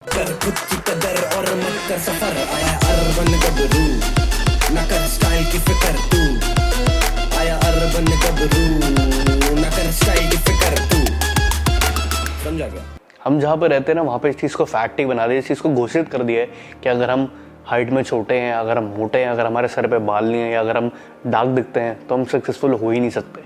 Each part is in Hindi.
कर खुद की कदर और मत कर सफर, आया अर्बन गबरू, न कर स्टाइल की फिकर तू, आया अर्बन गबरू, न कर स्टाइल की फिकर तू। समझा क्या? हम जहाँ पे रहते हैं ना वहाँ पे इस चीज़ को फैक्ट ही बना दिया, इस चीज़ को घोषित कर दिया है कि अगर हम हाइट में छोटे हैं, अगर हम मोटे हैं, अगर हमारे सर पे बाल नहीं है या अगर हम डार्क दिखते हैं तो हम सक्सेसफुल हो ही नहीं सकते।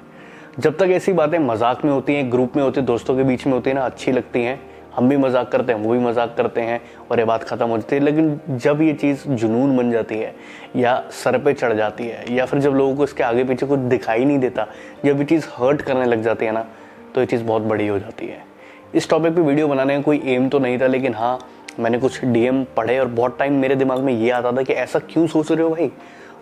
जब तक ऐसी बातें मजाक में होती हैं, ग्रुप में होती है, दोस्तों के बीच में होती है ना, अच्छी लगती हैं, हम भी मजाक करते हैं, वो भी मजाक करते हैं और ये बात ख़त्म हो जाती है। लेकिन जब ये चीज़ जुनून बन जाती है या सर पे चढ़ जाती है या फिर जब लोगों को इसके आगे पीछे कुछ दिखाई नहीं देता, जब ये चीज़ हर्ट करने लग जाती है ना, तो ये चीज़ बहुत बड़ी हो जाती है। इस टॉपिक पे वीडियो बनाने का कोई एम तो नहीं था, लेकिन हाँ मैंने कुछ डीएम पढ़े और बहुत टाइम मेरे दिमाग में ये आता था कि ऐसा क्यों सोच रहे हो भाई।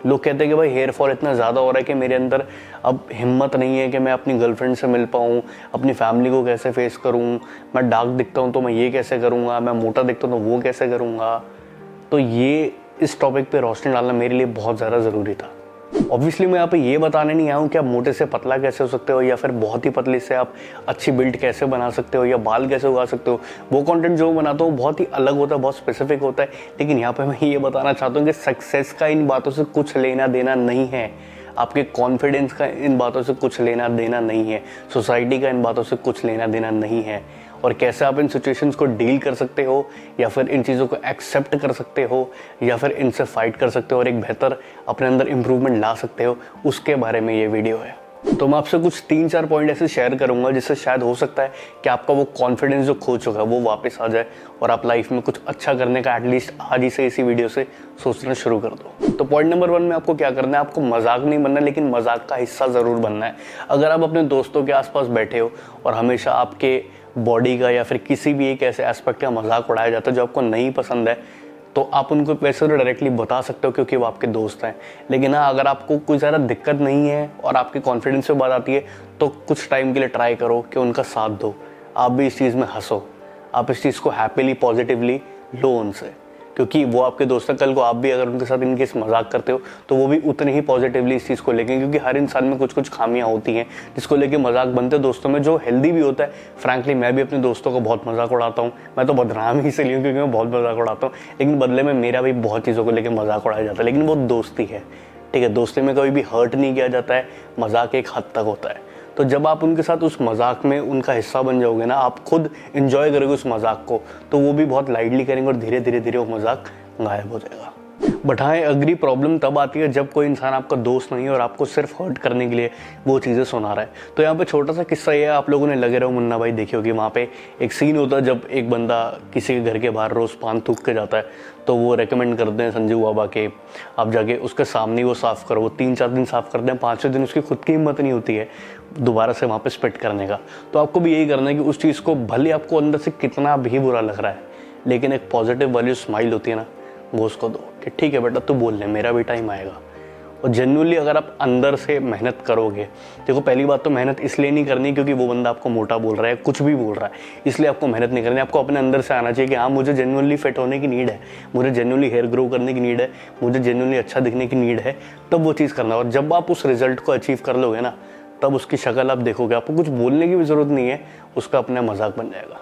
लोग कहते हैं कि भाई हेयर फॉल इतना ज़्यादा हो रहा है कि मेरे अंदर अब हिम्मत नहीं है कि मैं अपनी गर्लफ्रेंड से मिल पाऊँ, अपनी फैमिली को कैसे फेस करूँ, मैं डार्क दिखता हूँ तो मैं ये कैसे करूँगा, मैं मोटा दिखता हूँ तो वो कैसे करूँगा। तो ये इस टॉपिक पे रोशनी डालना मेरे लिए बहुत ज़्यादा ज़रूरी था। ऑब्वियसली मैं यहाँ पे ये बताने नहीं आया हूँ कि आप मोटे से पतला कैसे हो सकते हो या फिर बहुत ही पतले से आप अच्छी बिल्ड कैसे बना सकते हो या बाल कैसे उगा सकते हो। वो कंटेंट जो बनाता हूँ बहुत ही अलग होता है, बहुत स्पेसिफिक होता है। लेकिन यहाँ पे मैं ये बताना चाहता हूँ कि सक्सेस का इन बातों से कुछ लेना देना नहीं है, आपके कॉन्फिडेंस का इन बातों से कुछ लेना देना नहीं है, सोसाइटी का इन बातों से कुछ लेना देना नहीं है। और कैसे आप इन सिचुएशंस को डील कर सकते हो या फिर इन चीज़ों को एक्सेप्ट कर सकते हो या फिर इनसे फाइट कर सकते हो और एक बेहतर अपने अंदर इम्प्रूवमेंट ला सकते हो, उसके बारे में ये वीडियो है। तो मैं आपसे कुछ 3-4 पॉइंट ऐसे शेयर करूंगा जिससे शायद हो सकता है कि आपका वो कॉन्फिडेंस जो खो चुका है वो वापस आ जाए और आप लाइफ में कुछ अच्छा करने का एटलीस्ट आज ही से इसी वीडियो से सोचना शुरू कर दो। तो पॉइंट नंबर 1 में आपको क्या करना है, आपको मजाक नहीं बनना है, लेकिन मजाक का हिस्सा ज़रूर बनना है। अगर आप अपने दोस्तों के आसपास बैठे हो और हमेशा आपके बॉडी का या फिर किसी भी एक ऐसे एस्पेक्ट का मजाक उड़ाया जाता है जो आपको नहीं पसंद है, तो आप उनको वैसे तो डायरेक्टली बता सकते हो क्योंकि वो आपके दोस्त हैं। लेकिन हाँ, अगर आपको कोई ज़्यादा दिक्कत नहीं है और आपके कॉन्फिडेंस पे बात आती है तो कुछ टाइम के लिए ट्राई करो कि उनका साथ दो, आप भी इस चीज़ में हंसो, आप इस चीज़ को हैप्पीली पॉजिटिवली लो उनसे, क्योंकि वो आपके दोस्त हैं। कल को आप भी अगर उनके साथ इनके मजाक करते हो तो वो भी उतने ही पॉजिटिवली इस चीज़ को लेंगे, क्योंकि हर इंसान में कुछ कुछ खामियां होती हैं जिसको लेके मजाक बनते हैं दोस्तों में, जो हेल्दी भी होता है। फ्रैंकली मैं भी अपने दोस्तों को बहुत मजाक उड़ाता हूँ, मैं तो बदनाम ही इसलिए हूँ क्योंकि मैं बहुत मजाक उड़ाता हूँ, लेकिन बदले में मेरा भी बहुत चीज़ों को लेकर मजाक उड़ाया जाता है। लेकिन वो दोस्ती है, ठीक है, दोस्ती में कभी भी हर्ट नहीं किया जाता है, मजाक एक हद तक होता है। तो जब आप उनके साथ उस मजाक में उनका हिस्सा बन जाओगे ना, आप खुद इंजॉय करोगे उस मजाक को, तो वो भी बहुत लाइटली करेंगे और धीरे धीरे धीरे वो मजाक गायब हो जाएगा। बट हाँ, अग्री प्रॉब्लम तब आती है जब कोई इंसान आपका दोस्त नहीं है और आपको सिर्फ हर्ट करने के लिए वो चीज़ें सुना रहा है। तो यहाँ पे छोटा सा किस्सा ये है, आप लोगों ने लगे रहो मुन्ना भाई देखी होगी, वहाँ पे एक सीन होता है जब एक बंदा किसी के घर के बाहर रोज़ पान थूक के जाता है, तो वो रेकमेंड करते हैं संजीव बाबा के आप जाके उसके सामने वो साफ़ करो। वो 3-4 दिन साफ़ करते हैं, 5वें दिन उसकी खुद की हिम्मत नहीं होती है दोबारा से वहाँ पे स्पिट करने का। तो आपको भी यही करना है कि उस चीज़ को भले आपको अंदर से कितना भी बुरा लग रहा है, लेकिन एक पॉजिटिव वाली स्माइल होती है ना, वो उसको दो कि ठीक है बेटा तू बोल ले, मेरा भी टाइम आएगा। और जेन्युइनली अगर आप अंदर से मेहनत करोगे, देखो पहली बात तो मेहनत इसलिए नहीं करनी क्योंकि वो बंदा आपको मोटा बोल रहा है, कुछ भी बोल रहा है, इसलिए आपको मेहनत नहीं करनी। आपको अपने अंदर से आना चाहिए कि हाँ मुझे जेन्युइनली फिट होने की नीड है, मुझे जेन्युइनली हेयर ग्रो करने की नीड है, मुझे जेन्युइनली अच्छा दिखने की नीड है, तब वो चीज़ करना। और जब आप उस रिजल्ट को अचीव कर लोगे ना, तब उसकी शक्ल आप देखोगे, आपको कुछ बोलने की भी ज़रूरत नहीं है, उसका अपना मजाक बन जाएगा।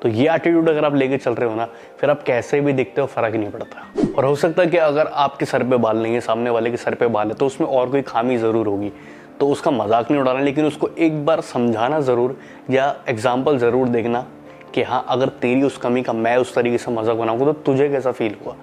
तो ये एटीट्यूड अगर आप लेके चल रहे हो ना, फिर आप कैसे भी दिखते हो फर्क ही नहीं पड़ता। और हो सकता है कि अगर आपके सर पे बाल नहीं है, सामने वाले के सर पे बाल है, तो उसमें और कोई खामी ज़रूर होगी, तो उसका मजाक नहीं उड़ाना, लेकिन उसको एक बार समझाना ज़रूर या एग्जाम्पल ज़रूर देखना कि हाँ अगर तेरी उस कमी का मैं उस तरीके से मजाक बनाऊँगा तो तुझे कैसा फील हुआ।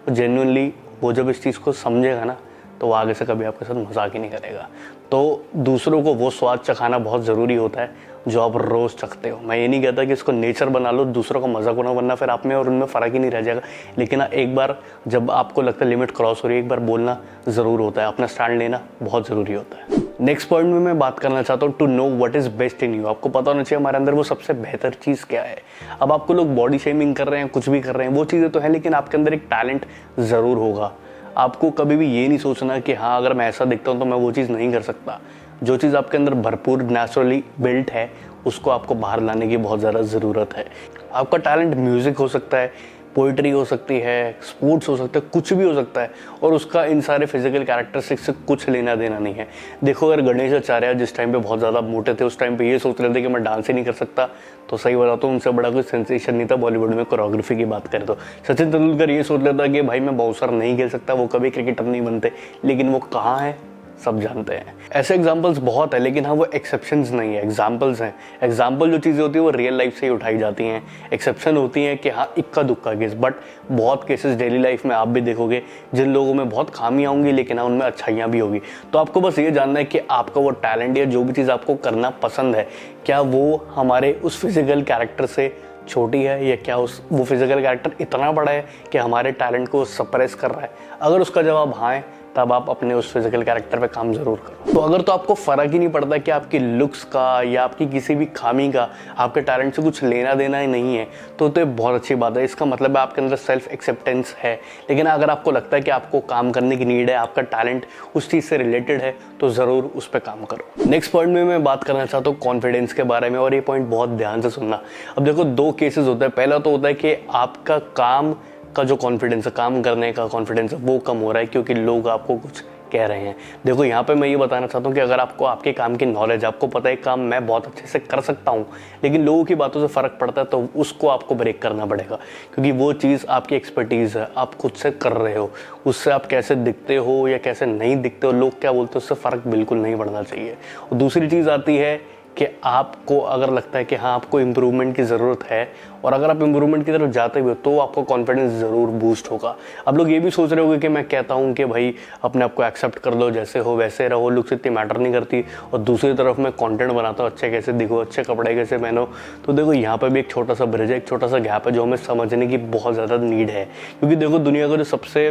और जेन्युइनली वो जब इस चीज़ को समझेगा ना, तो वो आगे से कभी आपके साथ मजाक ही नहीं करेगा। तो दूसरों को वो स्वाद चखाना बहुत ज़रूरी होता है जो आप रोज़ चखते हो। मैं ये नहीं कहता कि इसको नेचर बना लो, दूसरों का मजाक उड़ाना, वरना फिर आप में और उनमें फ़र्क ही नहीं रह जाएगा। लेकिन एक बार जब आपको लगता है लिमिट क्रॉस हो रही है, एक बार बोलना ज़रूर होता है, अपना स्टैंड लेना बहुत ज़रूरी होता है। नेक्स्ट पॉइंट में मैं बात करना चाहता हूँ to know what is best in you. आपको पता होना चाहिए हमारे अंदर वो सबसे बेहतर चीज़ क्या है। अब आपको लोग बॉडी शेमिंग कर रहे हैं, कुछ भी कर रहे हैं, वो चीज़ें तो हैं, लेकिन आपके अंदर एक टैलेंट ज़रूर होगा। आपको कभी भी ये नहीं सोचना कि हाँ अगर मैं ऐसा दिखता हूँ तो मैं वो चीज़ नहीं कर सकता। जो चीज़ आपके अंदर भरपूर नेचुरली बिल्ट है, उसको आपको बाहर लाने की बहुत ज़्यादा ज़रूरत है। आपका टैलेंट म्यूज़िक हो सकता है, पोइट्री हो सकती है, स्पोर्ट्स हो सकता है, कुछ भी हो सकता है, और उसका इन सारे फिजिकल कैरेक्टरिस्टिक्स से कुछ लेना देना नहीं है। देखो अगर गणेश आचार्य जिस टाइम पे बहुत ज़्यादा मोटे थे, उस टाइम पे ये सोच रहे थे कि मैं डांस ही नहीं कर सकता, तो सही बताता हूँ उनसे बड़ा कोई सेंसेशन नहीं था बॉलीवुड में कोरियोग्राफी की बात करें तो। सचिन तेंदुलकर ये सोच लेता कि भाई मैं बाउंसर नहीं खेल सकता, वो कभी क्रिकेटर नहीं बनते, लेकिन वो कहाँ है सब जानते हैं। ऐसे एग्जाम्पल्स बहुत है, लेकिन हाँ वो एक्सेप्शंस नहीं है, एग्जाम्पल्स हैं। एग्जाम्पल जो चीज़ें होती है वो रियल लाइफ से ही उठाई जाती हैं। एक्सेप्शन होती हैं कि हाँ इक्का दुक्का केस, बट बहुत केसेस डेली लाइफ में आप भी देखोगे जिन लोगों में बहुत खामियां होंगी, लेकिन हाँ उनमें अच्छाइयाँ भी होगी। तो आपको बस ये जानना है कि आपका वो टैलेंट या जो भी चीज़ आपको करना पसंद है, क्या वो हमारे उस फिजिकल कैरेक्टर से छोटी है, या क्या वो फिजिकल कैरेक्टर इतना बड़ा है कि हमारे टैलेंट को सप्रेस कर रहा है। अगर उसका जवाब हाँ है, तब आप अपने उस फिजिकल कैरेक्टर पे काम जरूर करो। तो अगर तो आपको फर्क ही नहीं पड़ता कि आपकी लुक्स का या आपकी किसी भी खामी का आपके टैलेंट से कुछ लेना देना ही नहीं है, तो ये बहुत अच्छी बात है। इसका मतलब है आपके अंदर सेल्फ एक्सेप्टेंस है। लेकिन अगर आपको लगता है कि आपको काम करने की नीड है, आपका टैलेंट उस चीज़ से रिलेटेड है, तो ज़रूर उस पर काम करो। नेक्स्ट पॉइंट में मैं बात करना चाहता हूँ कॉन्फिडेंस के बारे में, और ये पॉइंट बहुत ध्यान से सुनना। अब देखो दो केसेस होते हैं। पहला तो होता है कि आपका काम का जो कॉन्फिडेंस है, काम करने का कॉन्फिडेंस है, वो कम हो रहा है क्योंकि लोग आपको कुछ कह रहे हैं। देखो यहाँ पे मैं ये बताना चाहता हूँ कि अगर आपको आपके काम की नॉलेज, आपको पता है काम मैं बहुत अच्छे से कर सकता हूँ, लेकिन लोगों की बातों से फ़र्क पड़ता है, तो उसको आपको ब्रेक करना पड़ेगा, क्योंकि वो चीज़ आपकी एक्सपर्टीज़ है, आप खुद से कर रहे हो। उससे आप कैसे दिखते हो या कैसे नहीं दिखते हो, लोग क्या बोलते हो, उससे फ़र्क बिल्कुल नहीं पड़ना चाहिए। और दूसरी चीज़ आती है कि आपको अगर लगता है कि हाँ आपको इम्प्रूवमेंट की ज़रूरत है, और अगर आप इम्प्रूवमेंट की तरफ जाते भी हो, तो आपका कॉन्फिडेंस ज़रूर बूस्ट होगा। अब लोग ये भी सोच रहे होंगे कि मैं कहता हूँ कि भाई अपने आप को एक्सेप्ट कर लो, जैसे हो वैसे रहो, लुक्स इतनी मैटर नहीं करती, और दूसरी तरफ मैं कंटेंट बनाता हूँ अच्छे कैसे दिखो, अच्छे कपड़े कैसे पहनो। तो देखो यहाँ पर भी एक छोटा सा ब्रिज है, एक छोटा सा गैप है जो हमें समझने की बहुत ज़्यादा नीड है। क्योंकि देखो दुनिया का जो सबसे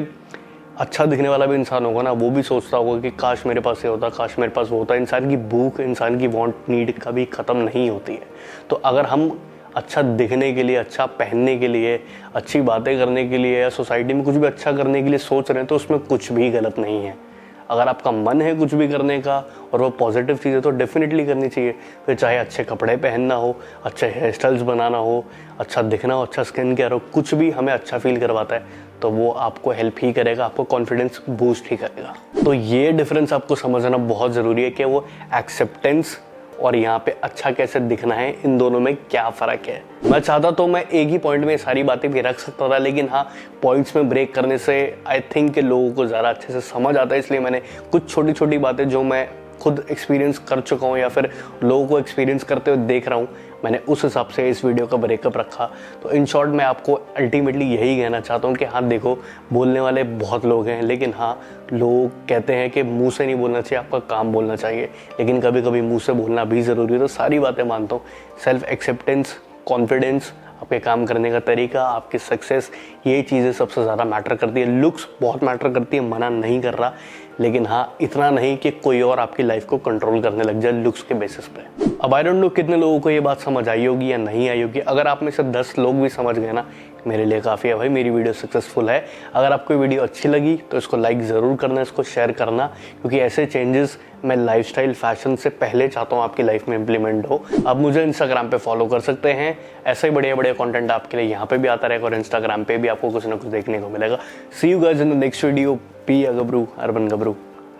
अच्छा दिखने वाला भी इंसान होगा ना, वो भी सोचता होगा कि काश मेरे पास ये होता, काश मेरे पास वो होता। इंसान की भूख, इंसान की वांट, नीड कभी ख़त्म नहीं होती है। तो अगर हम अच्छा दिखने के लिए, अच्छा पहनने के लिए, अच्छी बातें करने के लिए, या सोसाइटी में कुछ भी अच्छा करने के लिए सोच रहे हैं, तो उसमें कुछ भी गलत नहीं है। अगर आपका मन है कुछ भी करने का और वो पॉजिटिव चीज़ है, तो डेफिनेटली करनी चाहिए। फिर चाहे अच्छे कपड़े पहनना हो, अच्छे हेयर स्टाइल्स बनाना हो, अच्छा दिखना हो, अच्छा स्किन केयर हो, कुछ भी हमें अच्छा फील करवाता है, तो वो आपको हेल्प ही करेगा, आपको कॉन्फिडेंस बूस्ट ही करेगा। तो ये डिफरेंस आपको समझना बहुत ज़रूरी है कि वो एक्सेप्टेंस और यहाँ पे अच्छा कैसे दिखना है, इन दोनों में क्या फ़र्क है। मैं चाहता तो मैं एक ही पॉइंट में सारी बातें भी रख सकता था, लेकिन हाँ पॉइंट्स में ब्रेक करने से आई थिंक कि लोगों को ज़्यादा अच्छे से समझ आता है। इसलिए मैंने कुछ छोटी छोटी बातें जो मैं खुद एक्सपीरियंस कर चुका हूँ या फिर लोगों को एक्सपीरियंस करते हुए देख रहा हूँ, मैंने उस हिसाब से इस वीडियो का ब्रेकअप रखा। तो इन शॉर्ट मैं आपको अल्टीमेटली यही कहना चाहता हूँ कि हाँ देखो, बोलने वाले बहुत लोग हैं, लेकिन हाँ लोग कहते हैं कि मुंह से नहीं बोलना चाहिए, आपका काम बोलना चाहिए, लेकिन कभी कभी मुंह से बोलना भी ज़रूरी है। तो सारी बातें मानता हूँ, सेल्फ एक्सेप्टेंस, कॉन्फिडेंस, आपके काम करने का तरीका, आपकी सक्सेस, ये चीज़ें सबसे ज़्यादा मैटर करती है। लुक्स बहुत मैटर करती है, मना नहीं कर रहा, लेकिन हाँ इतना नहीं कि कोई और आपकी लाइफ को कंट्रोल करने लग जाए लुक्स के बेसिस पे। अब आई डोंट नो कितने लोगों को ये बात समझ आई होगी या नहीं आई होगी। अगर आप में से 10 लोग भी समझ गए ना, मेरे लिए काफ़ी है भाई, मेरी वीडियो सक्सेसफुल है। अगर आपको वीडियो अच्छी लगी तो इसको लाइक ज़रूर करना, इसको शेयर करना, क्योंकि ऐसे चेंजेस मैं लाइफस्टाइल फैशन से पहले चाहता हूँ आपकी लाइफ में इम्प्लीमेंट हो। आप मुझे इंस्टाग्राम पे फॉलो कर सकते हैं, ऐसे ही बढ़िया बढ़िया कंटेंट आपके लिए यहाँ पे भी आता रहेगा, और इंस्टाग्राम पे भी आपको कुछ ना कुछ देखने को मिलेगा। See you guys in the next video. पी गबरू, अर्बन गबरू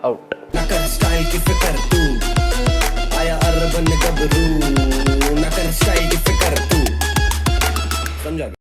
आउट। ना कर स्टाइल की फिकर तू, आया अर्बन गबरू, ना कर स्टाइल की फिकर तू, समझा।